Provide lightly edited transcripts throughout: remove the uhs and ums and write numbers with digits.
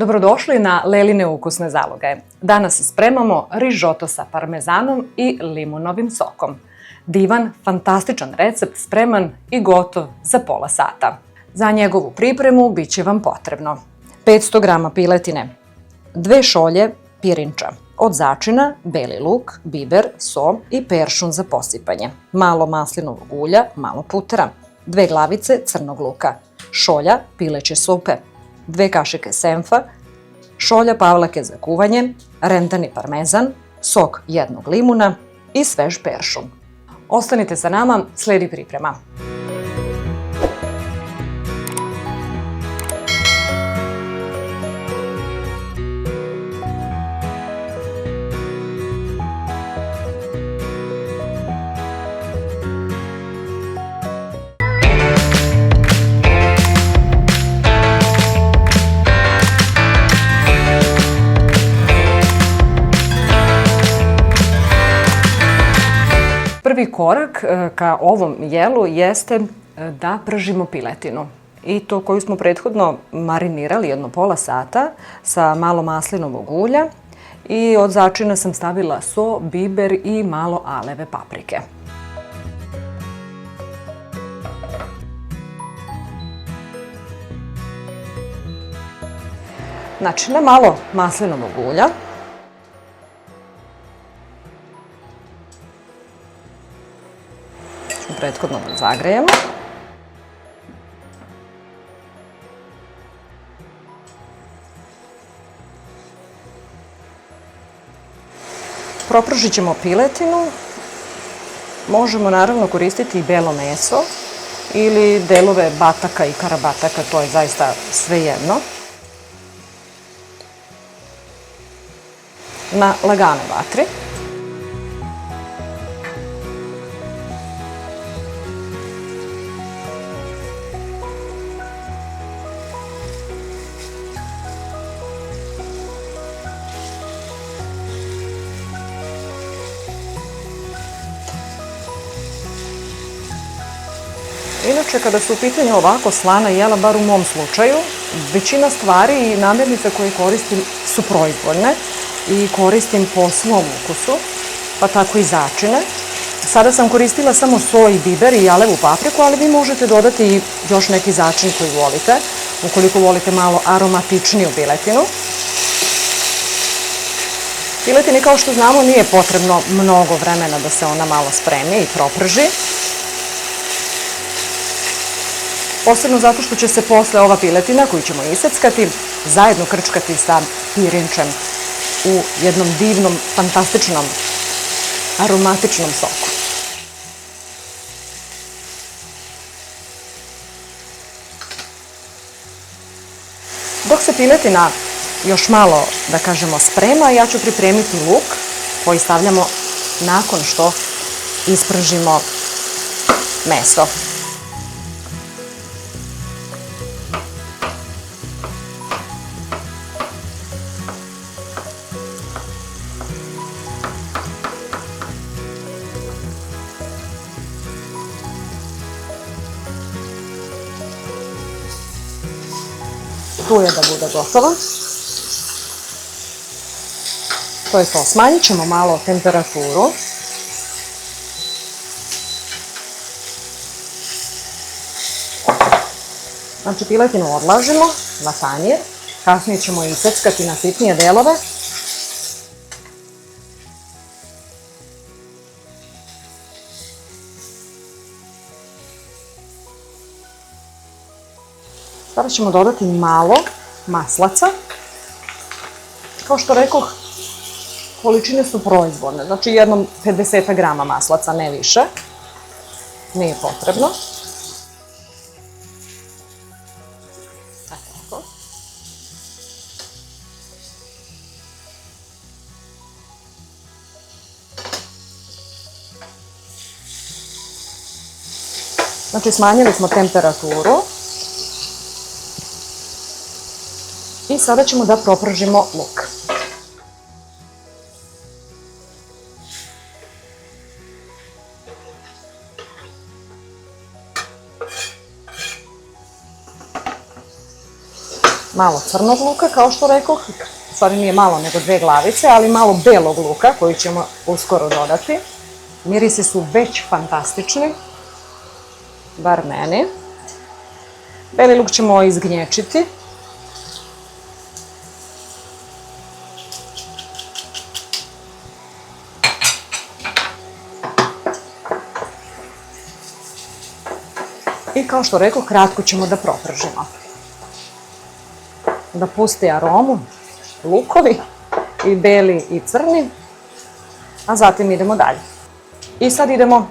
Dobrodošli na Leline ukusne zalogaje. Danas spremamo rižoto sa parmezanom i limunovim sokom. Divan, fantastičan recept spreman i gotov za pola sata. Za njegovu pripremu bit će vam potrebno 500 g piletine, 2 šolje pirinča, od začina beli luk, biber, so i peršun za posipanje, malo maslinovog ulja, malo putera, 2 glavice crnog luka, šolja pileće supe, 2 kašike senfa, šolja pavlake za kuvanje, rentani parmezan, sok jednog limuna i svež peršun. Ostanite sa nama, sledi priprema. Prvi korak ka ovom jelu jeste da pržimo piletinu. I to koju smo prethodno marinirali jedno pola sata sa malo maslinovog ulja i od začina sam stavila so, biber i malo aleve paprike. Znači, na malo maslinovog ulja prethodno da zagrejemo. Propržit ćemo piletinu. Možemo naravno koristiti i belo meso ili delove bataka i karabataka, to je zaista svejedno. Na laganoj vatri. Inače, kada su u pitanju ovako slana jela, bar u mom slučaju, većina stvari i namirnica koje koristim su proizvoljne i koristim po svom ukusu, pa tako i začine. Sada sam koristila samo so i biber i alevu papriku, ali vi možete dodati i još neki začin koji volite, ukoliko volite malo aromatičniju piletinu. Piletini, kao što znamo, nije potrebno mnogo vremena da se ona malo spremi i proprži. Posebno zato što će se posle ova piletina koju ćemo iseckati zajedno krčkati sa pirinčem u jednom divnom, fantastičnom, aromatičnom soku. Dok se piletina još malo, da kažemo, sprema, ja ću pripremiti luk koji stavljamo nakon što ispržimo meso. Tu je da bude gotovo. To je to. Smanjit ćemo malo temperaturu. Znači, piletinu odlažemo na tanjir. Kasnije ćemo je iseckati na sitnije delove. Sada ćemo dodati malo maslaca. Kao što rekoh, količine su proizvoljne, znači jednom 50 grama maslaca, ne više. Nije potrebno. Tako. Znači, smanjili smo temperaturu. I sada ćemo da propržimo luk. malo crnog luka, kao što rekoh, u stvari nije malo nego 2 glavice, ali malo belog luka koji ćemo uskoro dodati. Mirisi su već fantastični, bar meni. Beli luk ćemo izgnječiti. I kao što rekao, kratko ćemo da propržimo. Da pusti aromu, lukovi, i beli i crni, a zatim idemo dalje. I sad idemo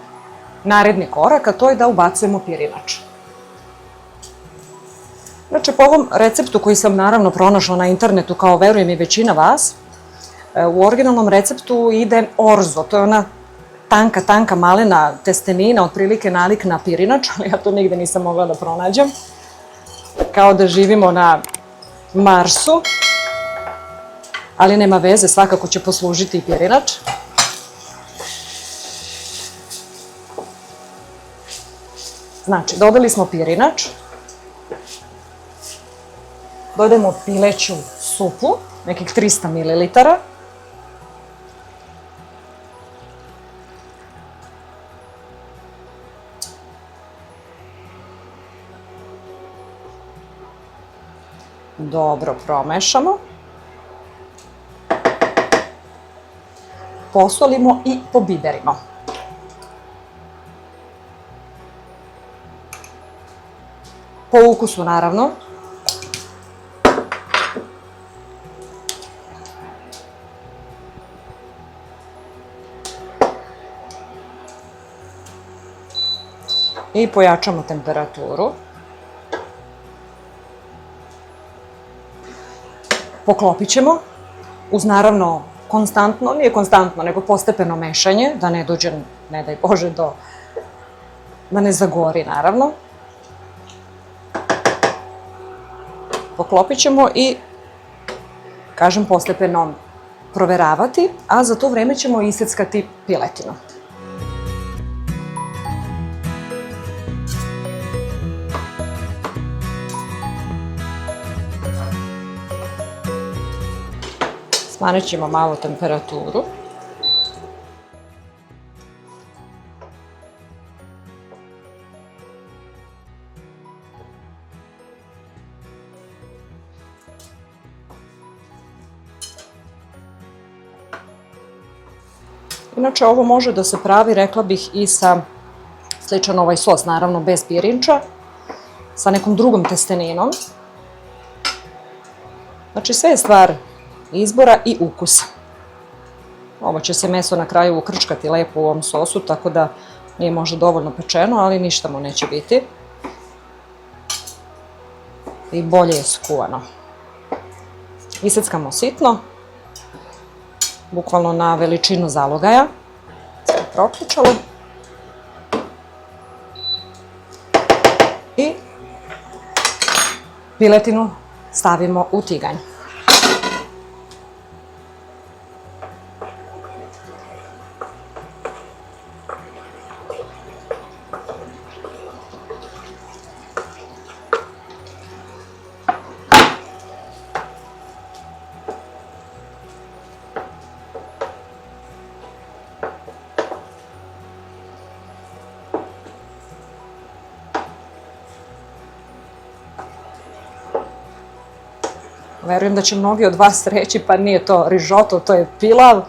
naredni korak, a to je da ubacujemo pirinač. Znači, po ovom receptu koji sam naravno pronašla na internetu, kao verujem i većina vas, u originalnom receptu ide orzo, to je ona tanka malena testenina, otprilike nalik na pirinač, ali ja to nigde nisam mogla da pronađem. Kao da živimo na Marsu, ali nema veze, svakako će poslužiti i pirinač. Znači, dodali smo pirinač, dodajemo pileću supu, nekih 300 ml. Dobro promešamo. Posolimo i pobiberimo. Po ukusu, naravno. I pojačamo temperaturu. Poklopit ćemo uz naravno konstantno, nije konstantno, nego postepeno mešanje, da ne dođe, ne daj Bože, da ne zagori naravno. Poklopit ćemo i, kažem, postepeno proveravati, a za to vreme ćemo iseckati piletinu. Smanjit ćemo malo temperaturu. Inače, ovo može da se pravi, rekla bih, i sa sličan ovaj sos, naravno bez pirinča, sa nekom drugom testeninom. Znači, sve je stvar izbora i ukusa. Ovo će se meso na kraju ukrčkati lepo u ovom sosu, tako da nije možda dovoljno pečeno, ali ništa mu neće biti. I bolje je skuvano. Iseckamo sitno, bukvalno na veličinu zalogaja. Proključalo. I piletinu stavimo u tiganj. Verujem da će mnogi od vas reći, pa nije to rižoto, to je pilav,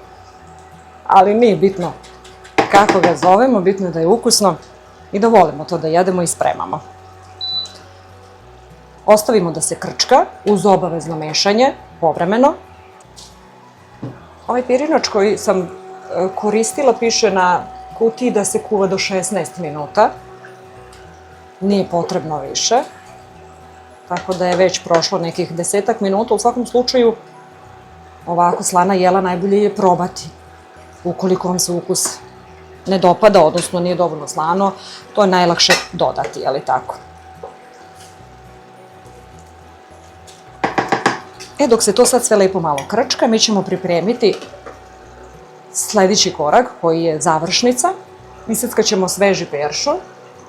ali nije bitno kako ga zovemo, bitno je da je ukusno i da volimo to da jedemo i spremamo. Ostavimo da se krčka uz obavezno mešanje, povremeno. Ovaj pirinač koji sam koristila piše na kutiji da se kuva do 16 minuta. Nije potrebno više. Tako da je već prošlo nekih 10-ak minuta. U svakom slučaju, ovako slana jela najbolje je probati. Ukoliko vam se ukus ne dopada, odnosno nije dovoljno slano, to je najlakše dodati, je li tako? Dok se to sad sve lepo malo krčka, mi ćemo pripremiti sledeći korak, koji je završnica. Iseckat ćemo sveži peršun.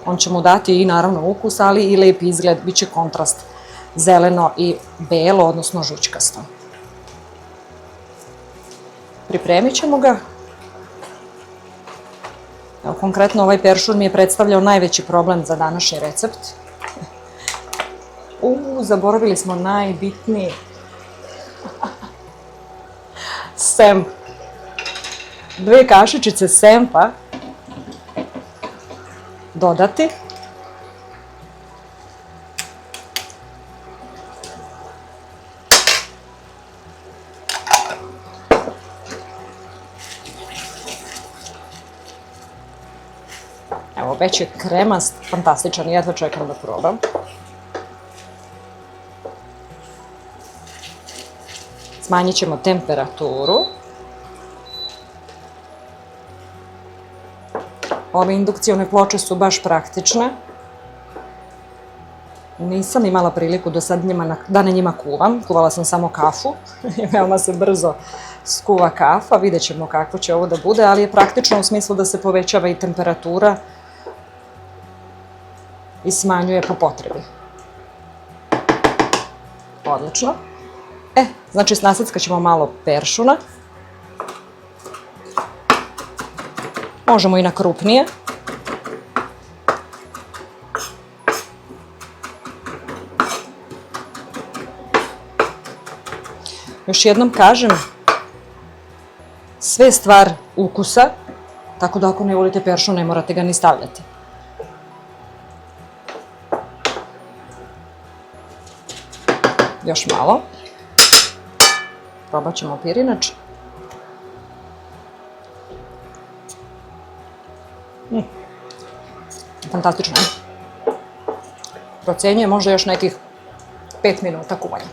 On će mu dati i naravno ukus, ali i lep izgled, bit će kontrast zeleno i belo, odnosno žućkasto. Pripremit ćemo ga. Evo, konkretno ovaj peršun mi je predstavljao najveći problem za današnji recept. Zaboravili smo najbitniji. Senf. 2 kašičice senfa dodati. Evo, već je kremast, fantastičan, jedva čekam da probam. Smanjit ćemo temperaturu. Ove indukcione ploče su baš praktične. Nisam imala priliku do sad da na njima kuvam. Kuvala sam samo kafu i veoma se brzo skuva kafa. Vidjet ćemo kako će ovo da bude, ali je praktično u smislu da se povećava i temperatura i smanjuje po potrebi. Odlično. Znači naseckat ćemo malo peršuna. Možemo i na krupnije. Još jednom kažem, sve je stvar ukusa, tako da ako ne volite peršun ne morate ga ni stavljati. Još malo. Probat ćemo pirinač. Fantastično. Procenjujem možda još nekih 5 minuta kuvanja.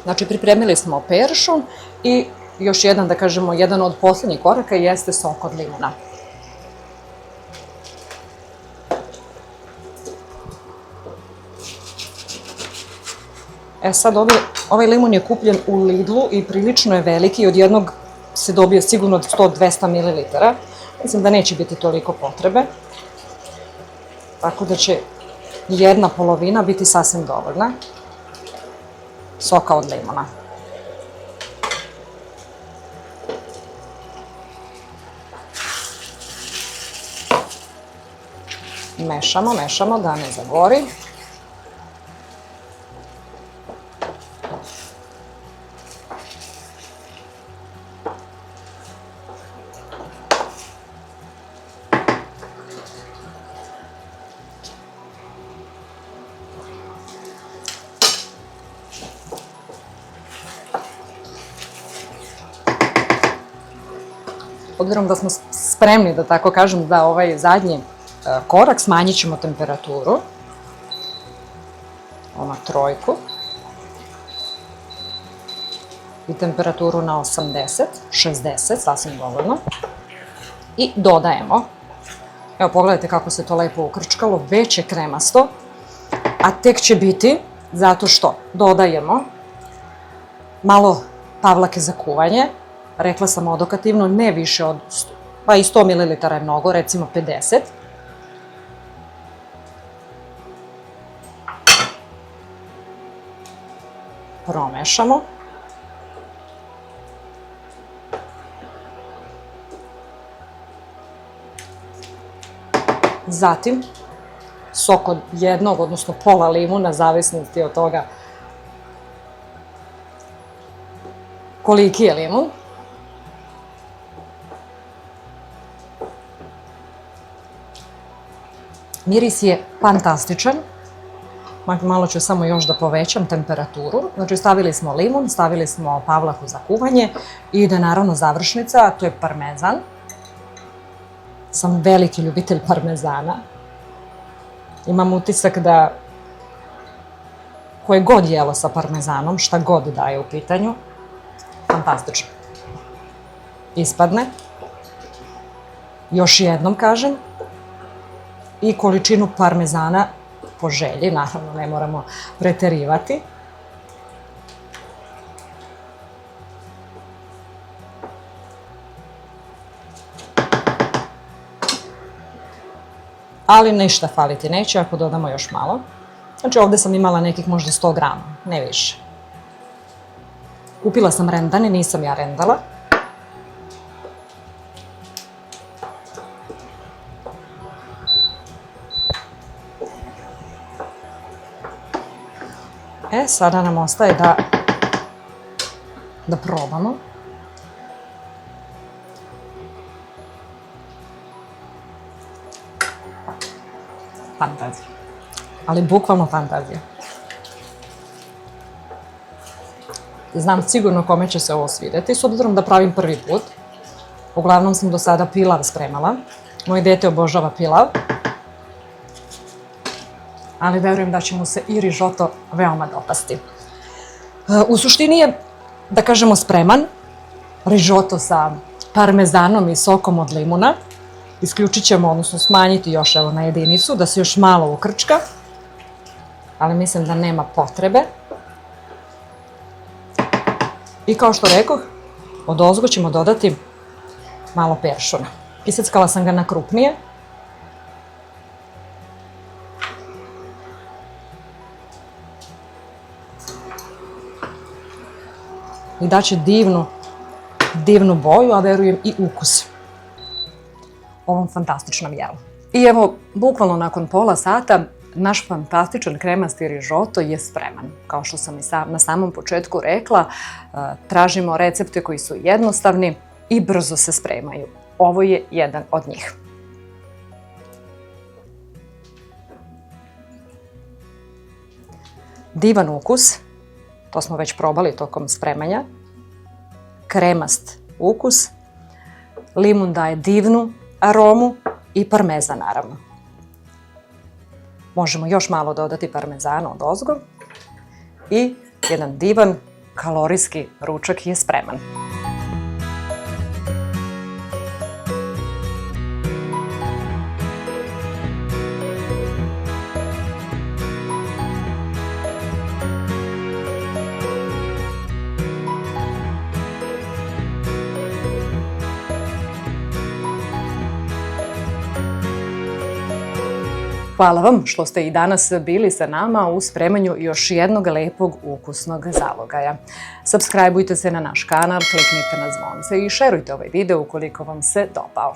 Znači, pripremili smo peršun i još jedan, da kažemo, jedan od posljednjih koraka jeste sok od limuna. Sad ovaj limun je kupljen u Lidlu i prilično je veliki, od jednog se dobije sigurno od 100-200 ml. Mislim da neće biti toliko potrebe, tako da će jedna polovina biti sasvim dovoljna soka od limuna. Mešamo, mešamo da ne zagori. Obzirom da smo spremni, da tako kažem, da ovaj zadnji korak, smanjit ćemo temperaturu. Ovo na 3. I temperaturu na 80, 60, sasvim dovoljno. I dodajemo. Evo, pogledajte kako se to lepo ukrčkalo, već je kremasto, a tek će biti zato što dodajemo malo pavlake za kuvanje. Rekla sam odokativno, ne više od, pa i 100 ml je mnogo, recimo 50. Promešamo. Zatim, sok od jednog, odnosno pola limuna, zavisnosti od toga koliki je limun. Miris je fantastičan. Malo ću samo još da povećam temperaturu. Znači, stavili smo limun, stavili smo pavlaku za kuvanje i ide naravno završnica, a to je parmezan. Sam veliki ljubitelj parmezana. Imam utisak da koje god jelo sa parmezanom, šta god daje u pitanju, fantastično. Ispadne. Još jednom kažem, i količinu parmezana po želji, naravno ne moramo preterivati. Ali ništa faliti neće ako dodamo još malo. Znači ovdje sam imala nekih možda 100 grama, ne više. Kupila sam rendane, nisam ja rendala. Sada nam ostaje da probamo. Fantazija. Ali bukvalno fantazija. Znam sigurno kome će se ovo svidjeti, s obzirom da pravim prvi put. Uglavnom sam do sada pilav spremala. Moje dete obožava pilav. Ali verujem da će mu se i rižoto veoma dopasti. U suštini je, da kažemo, spreman. Rižoto sa parmezanom i sokom od limuna. Isključit ćemo, odnosno smanjiti još evo na jedinicu, da se još malo ukrčka. Ali mislim da nema potrebe. I kao što rekoh, odozgo ćemo dodati malo peršuna. Iseckala sam ga na krupnije. I daće divnu boju, a verujem i ukus ovom fantastičnom jelu. I evo, bukvalno nakon pola sata, naš fantastičan kremasti rižoto je spreman. Kao što sam i na samom početku rekla, tražimo recepte koji su jednostavni i brzo se spremaju. Ovo je jedan od njih. Divan ukus, to smo već probali tokom spremanja. Kremast ukus, limun daje divnu aromu i parmezan naravno. Možemo još malo dodati parmezana odozgo i jedan divan kalorijski ručak je spreman. Hvala vam što ste i danas bili sa nama u spremanju još jednog lepog ukusnog zalogaja. Subscribeujte se na naš kanal, kliknite na zvonce i šerujte ovaj video ukoliko vam se dopao.